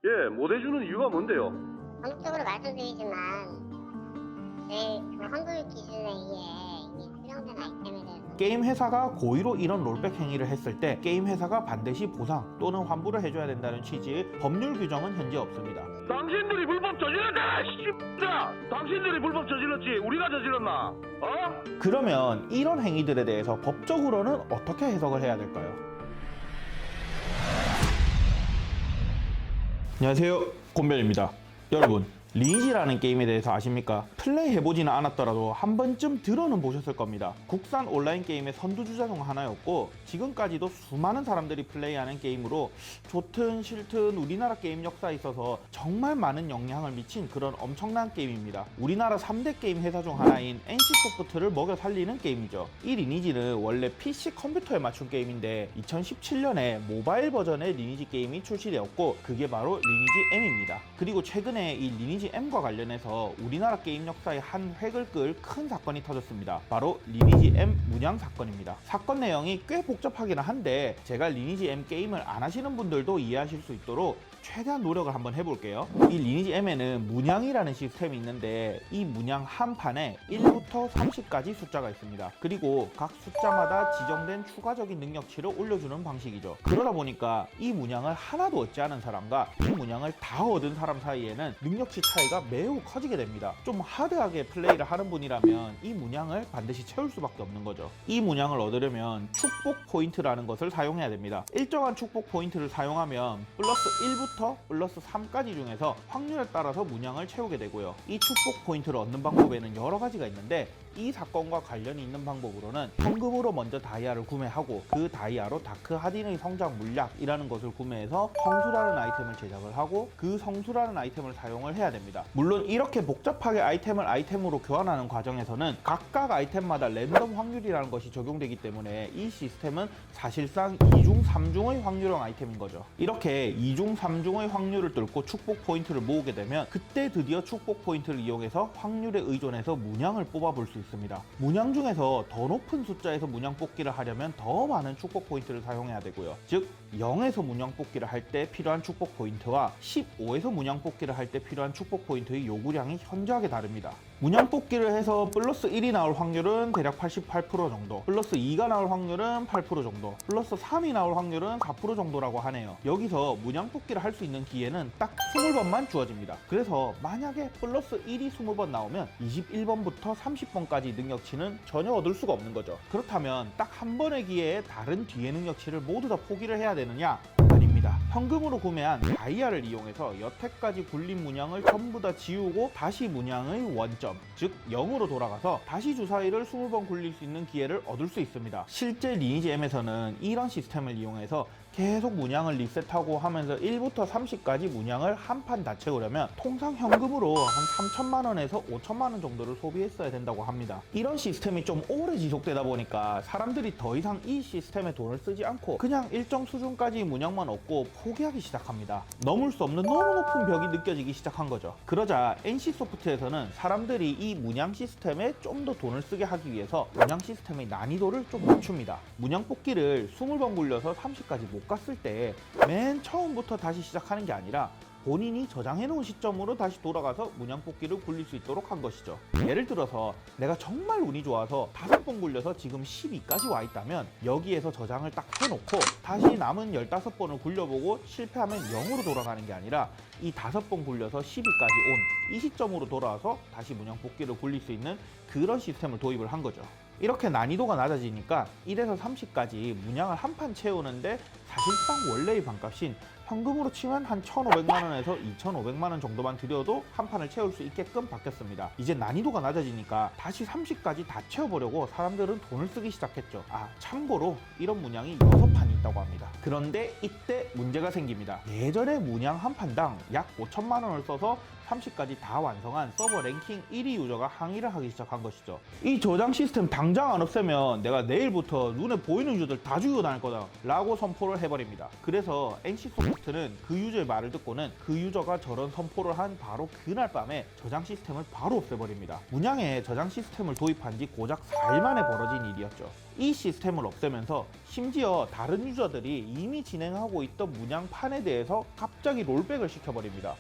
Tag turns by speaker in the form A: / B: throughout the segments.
A: 예, 못 해주는 이유가 뭔데요?
B: 전국적으로 말씀드리지만 그 환불 기준에 의해 이미 수령된 아이템에 대해서
C: 게임 회사가 고의로 이런 롤백 행위를 했을 때 게임 회사가 반드시 보상 또는 환불을 해줘야 된다는 취지의 법률 규정은 현재 없습니다.
A: 당신들이 불법 저질렀잖아, 씨X야! 당신들이 불법 저질렀지, 우리가 저질렀나? 어?
C: 그러면 이런 행위들에 대해서 법적으로는 어떻게 해석을 해야 될까요? 안녕하세요, 곤변입니다. 여러분, 리니지라는 게임에 대해서 아십니까? 플레이 해보지는 않았더라도 한 번쯤 들어는 보셨을 겁니다. 국산 온라인 게임의 선두주자 중 하나였고 지금까지도 수많은 사람들이 플레이하는 게임으로 좋든 싫든 우리나라 게임 역사에 있어서 정말 많은 영향을 미친 그런 엄청난 게임입니다. 우리나라 3대 게임 회사 중 하나인 NC소프트를 먹여 살리는 게임이죠. 이 리니지는 원래 PC 컴퓨터에 맞춘 게임인데 2017년에 모바일 버전의 리니지 게임이 출시되었고 그게 바로 리니지 M입니다. 그리고 최근에 이 리니지 M과 관련해서 우리나라 게임 역사의 한 획을 끌 큰 사건이 터졌습니다. 바로 리니지 M 문양 사건입니다. 사건 내용이 꽤 복잡하긴 한데 제가 리니지 M 게임을 안 하시는 분들도 이해하실 수 있도록 최대한 노력을 한번 해볼게요. 이 리니지 M에는 문양이라는 시스템이 있는데 이 문양 한 판에 1부터 30까지 숫자가 있습니다. 그리고 각 숫자마다 지정된 추가적인 능력치를 올려주는 방식이죠. 그러다 보니까 이 문양을 하나도 얻지 않은 사람과 이 문양을 다 얻은 사람 사이에는 능력치 차이가 매우 커지게 됩니다. 좀 하드하게 플레이를 하는 분이라면 이 문양을 반드시 채울 수밖에 없는 거죠. 이 문양을 얻으려면 축복 포인트라는 것을 사용해야 됩니다. 일정한 축복 포인트를 사용하면 플러스 1부터 플러스 3까지 중에서 확률에 따라서 문양을 채우게 되고요. 이 축복 포인트를 얻는 방법에는 여러 가지가 있는데 이 사건과 관련이 있는 방법으로는 현금으로 먼저 다이아를 구매하고 그 다이아로 다크 하딘의 성장 물약이라는 것을 구매해서 성수라는 아이템을 제작을 하고 그 성수라는 아이템을 사용을 해야 됩니다. 물론 이렇게 복잡하게 아이템을 아이템으로 교환하는 과정에서는 각각 아이템마다 랜덤 확률이라는 것이 적용되기 때문에 이 시스템은 사실상 2중 3중의 확률형 아이템인 거죠. 이렇게 2중 3중의 확률을 뚫고 축복 포인트를 모으게 되면 그때 드디어 축복 포인트를 이용해서 확률에 의존해서 문양을 뽑아볼 수 있습니다. 문양 중에서 더 높은 숫자에서 문양 뽑기를 하려면 더 많은 축복 포인트를 사용해야 되고요. 즉 0에서 문양 뽑기를 할 때 필요한 축복 포인트와 15에서 문양 뽑기를 할 때 필요한 축복 포인트의 요구량이 현저하게 다릅니다. 문양 뽑기를 해서 플러스 1이 나올 확률은 대략 88% 정도, 플러스 2가 나올 확률은 8% 정도, 플러스 3이 나올 확률은 4% 정도라고 하네요. 여기서 문양 뽑기를 할 수 있는 기회는 딱 20번만 주어집니다. 그래서 만약에 플러스 1이 20번 나오면 21번부터 30번까지 능력치는 전혀 얻을 수가 없는 거죠. 그렇다면 딱 한 번의 기회에 다른 뒤의 능력치를 모두 다 포기를 해야 되느냐? 아닙니다. 현금으로 구매한 다이아를 이용해서 여태까지 굴린 문양을 전부 다 지우고 다시 문양의 원점, 즉 0으로 돌아가서 다시 주사위를 20번 굴릴 수 있는 기회를 얻을 수 있습니다. 실제 리니지 M에서는 이런 시스템을 이용해서 계속 문양을 리셋하고 하면서 1부터 30까지 문양을 한 판 다 채우려면 통상 현금으로 한 3천만 원에서 5천만 원 정도를 소비했어야 된다고 합니다. 이런 시스템이 좀 오래 지속되다 보니까 사람들이 더 이상 이 시스템에 돈을 쓰지 않고 그냥 일정 수준까지 문양만 얻고 포기하기 시작합니다. 넘을 수 없는 너무 높은 벽이 느껴지기 시작한 거죠. 그러자 NC소프트에서는 사람들이 이 문양 시스템에 좀 더 돈을 쓰게 하기 위해서 문양 시스템의 난이도를 좀 낮춥니다. 문양 뽑기를 20번 굴려서 30까지 못 갔을 때 맨 처음부터 다시 시작하는 게 아니라 본인이 저장해놓은 시점으로 다시 돌아가서 문양 뽑기를 굴릴 수 있도록 한 것이죠. 예를 들어서 내가 정말 운이 좋아서 5번 굴려서 지금 12까지 와 있다면 여기에서 저장을 딱 해놓고 다시 남은 15번을 굴려보고 실패하면 0으로 돌아가는 게 아니라 이 5번 굴려서 12까지 온 이 시점으로 돌아와서 다시 문양 뽑기를 굴릴 수 있는 그런 시스템을 도입을 한 거죠. 이렇게 난이도가 낮아지니까 1에서 30까지 문양을 한 판 채우는데 사실상 원래의 반값인 현금으로 치면 한 1,500만 원에서 2,500만 원 정도만 들여도 한 판을 채울 수 있게끔 바뀌었습니다. 이제 난이도가 낮아지니까 다시 30까지 다 채워보려고 사람들은 돈을 쓰기 시작했죠. 참고로 이런 문양이 6판이 있다고 합니다. 그런데 이때 문제가 생깁니다. 예전에 문양 한 판당 약 5천만 원을 써서 30까지 다 완성한 서버 랭킹 1위 유저가 항의를 하기 시작한 것이죠. 이 저장 시스템 당장 안 없애면 내가 내일부터 눈에 보이는 유저들 다 죽이고 다닐 거다 라고 선포를 해버립니다. 그래서 NC소프트 NC소프트는 그 유저의 말을 듣고는 그 유저가 저런 선포를 한 바로 그날 밤에 저장 시스템을 바로 없애버립니다. 문양에 저장 시스템을 도입한 지 고작 4일 만에 벌어진 일이었죠. 이 시스템을 없애면서 심지어 다른 유저들이 이미 진행하고 있던 문양판에 대해서 갑자기 롤백을 시켜버립니다.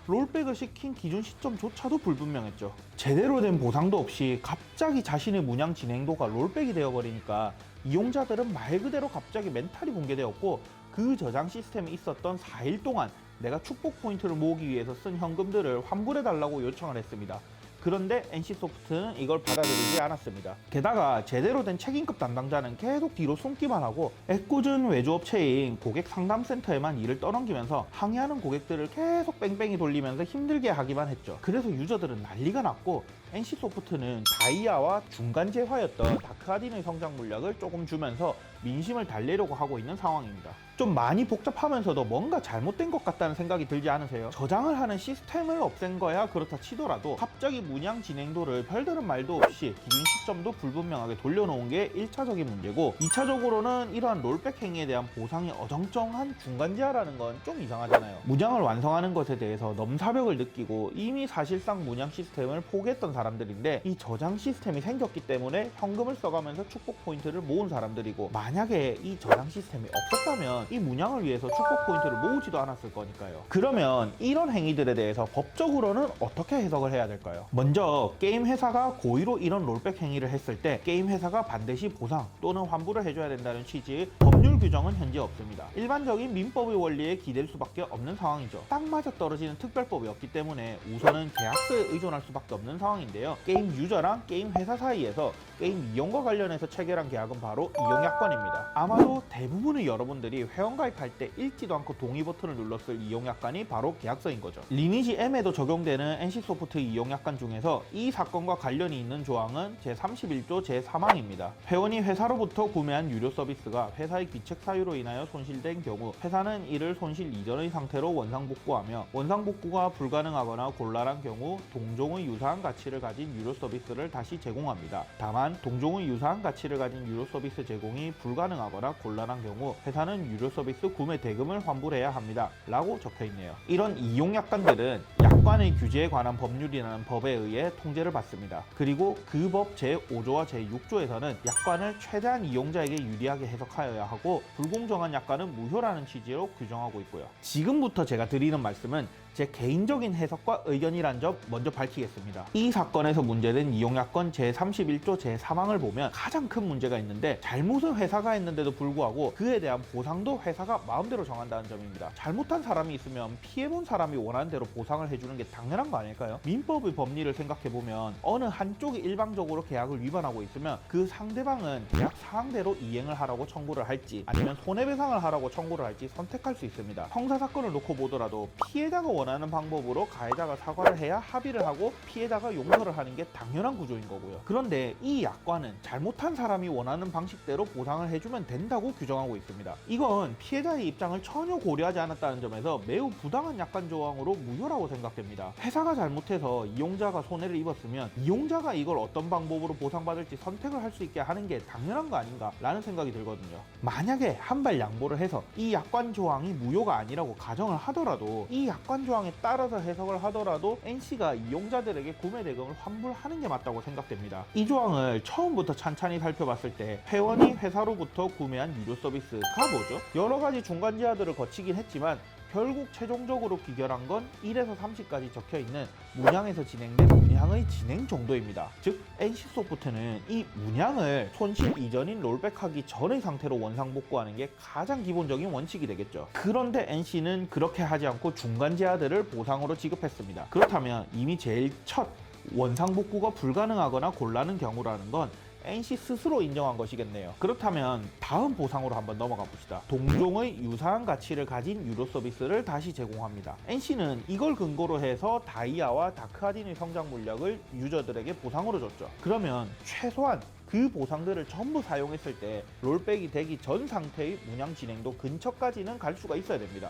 C: 롤백을 시킨 기준 시점조차도 불분명했죠. 제대로 된 보상도 없이 갑자기 자신의 문양 진행도가 롤백이 되어버리니까 이용자들은 말 그대로 갑자기 멘탈이 붕괴되었고, 그 저장 시스템에 있었던 4일 동안 내가 축복 포인트를 모으기 위해서 쓴 현금들을 환불해달라고 요청을 했습니다. 그런데 NC소프트는 이걸 받아들이지 않았습니다. 게다가 제대로 된 책임급 담당자는 계속 뒤로 숨기만 하고 애꿎은 외주업체인 고객 상담센터에만 일을 떠넘기면서 항의하는 고객들을 계속 뺑뺑이 돌리면서 힘들게 하기만 했죠. 그래서 유저들은 난리가 났고, NC소프트는 다이아와 중간 재화였던 다크아딘의 성장 물약을 조금 주면서 민심을 달래려고 하고 있는 상황입니다. 좀 많이 복잡하면서도 뭔가 잘못된 것 같다는 생각이 들지 않으세요? 저장을 하는 시스템을 없앤 거야 그렇다 치더라도 갑자기 문양 진행도를 별다른 말도 없이 기준 시점도 불분명하게 돌려놓은 게 1차적인 문제고, 2차적으로는 이러한 롤백 행위에 대한 보상이 어정쩡한 중간지하라는 건 좀 이상하잖아요. 문양을 완성하는 것에 대해서 넘사벽을 느끼고 이미 사실상 문양 시스템을 포기했던 사람들인데, 이 저장 시스템이 생겼기 때문에 현금을 써가면서 축복 포인트를 모은 사람들이고, 만약에 이 저장 시스템이 없었다면 이 문양을 위해서 축복 포인트를 모으지도 않았을 거니까요. 그러면 이런 행위들에 대해서 법적으로는 어떻게 해석을 해야 될까요? 먼저 게임 회사가 고의로 이런 롤백 행위를 했을 때 게임 회사가 반드시 보상 또는 환불을 해줘야 된다는 취지의 법률 규정은 현재 없습니다. 일반적인 민법의 원리에 기댈 수밖에 없는 상황이죠. 딱 맞아 떨어지는 특별법이 없기 때문에 우선은 계약서에 의존할 수밖에 없는 상황인데요. 게임 유저랑 게임 회사 사이에서 게임 이용과 관련해서 체결한 계약은 바로 이용약관입니다. 아마도 대부분의 여러분들이 회원가입할 때 읽지도 않고 동의 버튼을 눌렀을 이용약관이 바로 계약서인 거죠. 리니지 M에도 적용되는 NC소프트 이용약관 중에서 이 사건과 관련이 있는 조항은 제31조 제3항입니다. 회원이 회사로부터 구매한 유료 서비스가 회사의 귀책 사유로 인하여 손실된 경우 회사는 이를 손실 이전의 상태로 원상복구하며, 원상복구가 불가능하거나 곤란한 경우 동종의 유사한 가치를 가진 유료 서비스를 다시 제공합니다. 다만 동종의 유사한 가치를 가진 유료 서비스 제공이 불가능하거나 곤란한 경우 회사는 유료 서비스 구매 대금을 환불해야 합니다 라고 적혀있네요. 이런 이용약관들은 약관의 규제에 관한 법률이라는 법에 의해 통제를 받습니다. 그리고 그 법 제5조와 제6조에서는 약관을 최대한 이용자에게 유리하게 해석하여야 하고, 불공정한 약관은 무효라는 취지로 규정하고 있고요. 지금부터 제가 드리는 말씀은 제 개인적인 해석과 의견이란 점 먼저 밝히겠습니다. 이 사건에서 문제된 이용약관 제31조 제3항을 보면 가장 큰 문제가 있는데, 잘못은 회사가 했는데도 불구하고 그에 대한 보상도 회사가 마음대로 정한다는 점입니다. 잘못한 사람이 있으면 피해본 사람이 원하는 대로 보상을 해주는 게 당연한 거 아닐까요? 민법의 법리를 생각해보면 어느 한쪽이 일방적으로 계약을 위반하고 있으면 그 상대방은 계약 사항대로 이행을 하라고 청구를 할지 아니면 손해배상을 하라고 청구를 할지 선택할 수 있습니다. 형사사건을 놓고 보더라도 피해자가 원하는 방법으로 가해자가 사과를 해야 합의를 하고 피해자가 용서를 하는 게 당연한 구조인 거고요. 그런데 이 약관은 잘못한 사람이 원하는 방식대로 보상을 해주면 된다고 규정하고 있습니다. 이건 피해자의 입장을 전혀 고려하지 않았다는 점에서 매우 부당한 약관 조항으로 무효라고 생각됩니다. 회사가 잘못해서 이용자가 손해를 입었으면 이용자가 이걸 어떤 방법으로 보상받을지 선택을 할 수 있게 하는 게 당연한 거 아닌가 라는 생각이 들거든요. 만약에 한 발 양보를 해서 이 약관 조항이 무효가 아니라고 가정을 하더라도, 이 약관 조항에 따라서 해석을 하더라도 NC가 이용자들에게 구매 대금을 환불하는 게 맞다고 생각됩니다. 이 조항을 처음부터 찬찬히 살펴봤을 때 회원이 회사로부터 구매한 유료 서비스가 뭐죠? 여러 가지 중간 지하들을 거치긴 했지만 결국 최종적으로 귀결한 건 1에서 30까지 적혀있는 문양에서 진행된 문양의 진행 정도입니다. 즉 NC소프트는 이 문양을 손실 이전인 롤백하기 전의 상태로 원상복구하는 게 가장 기본적인 원칙이 되겠죠. 그런데 NC는 그렇게 하지 않고 중간 제하들을 보상으로 지급했습니다. 그렇다면 이미 제일 첫 원상복구가 불가능하거나 곤란한 경우라는 건 NC 스스로 인정한 것이겠네요. 그렇다면 다음 보상으로 한번 넘어가 봅시다. 동종의 유사한 가치를 가진 유료 서비스를 다시 제공합니다. NC는 이걸 근거로 해서 다이아와 다크아딘의 성장 물약을 유저들에게 보상으로 줬죠. 그러면 최소한 그 보상들을 전부 사용했을 때 롤백이 되기 전 상태의 문양 진행도 근처까지는 갈 수가 있어야 됩니다.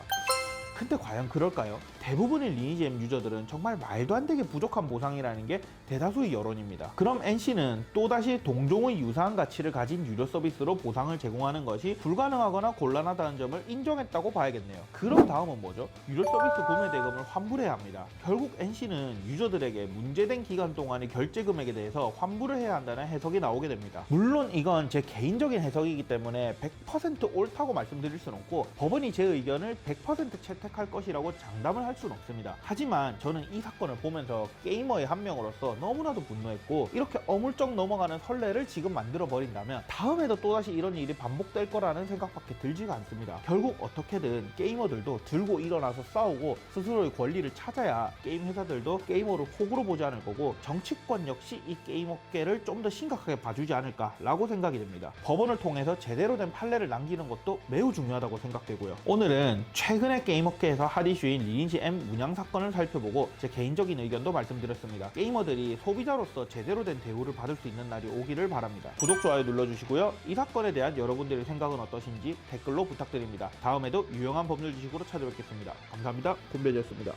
C: 근데 과연 그럴까요? 대부분의 리니지 M 유저들은 정말 말도 안 되게 부족한 보상이라는 게 대다수의 여론입니다. 그럼 NC는 또다시 동종의 유사한 가치를 가진 유료 서비스로 보상을 제공하는 것이 불가능하거나 곤란하다는 점을 인정했다고 봐야겠네요. 그럼 다음은 뭐죠? 유료 서비스 구매 대금을 환불해야 합니다. 결국 NC는 유저들에게 문제된 기간 동안의 결제 금액에 대해서 환불을 해야 한다는 해석이 나오게 됩니다. 물론 이건 제 개인적인 해석이기 때문에 100% 옳다고 말씀드릴 수는 없고 법원이 제 의견을 100% 채택할 것이라고 장담을 할 수는 없습니다. 하지만 저는 이 사건을 보면서 게이머의 한 명으로서 너무나도 분노했고 이렇게 어물쩍 넘어가는 선례를 지금 만들어 버린다면 다음에도 또다시 이런 일이 반복될 거라는 생각밖에 들지가 않습니다. 결국 어떻게든 게이머들도 들고 일어나서 싸우고 스스로의 권리를 찾아야 게임 회사들도 게이머를 호구로 보지 않을 거고 정치권 역시 이 게임 업계를 좀 더 심각하게 봐주지 않을까라고 생각이 됩니다. 법원을 통해서 제대로 된 판례를 남기는 것도 매우 중요하다고 생각되고요. 오늘은 최근에 게임 업계에서 핫 이슈인 리니지 M 문양 사건을 살펴보고 제 개인적인 의견도 말씀드렸습니다. 게이머들이 소비자로서 제대로 된 대우를 받을 수 있는 날이 오기를 바랍니다. 구독, 좋아요 눌러주시고요. 이 사건에 대한 여러분들의 생각은 어떠신지 댓글로 부탁드립니다. 다음에도 유용한 법률 지식으로 찾아뵙겠습니다. 감사합니다. 곰배지였습니다.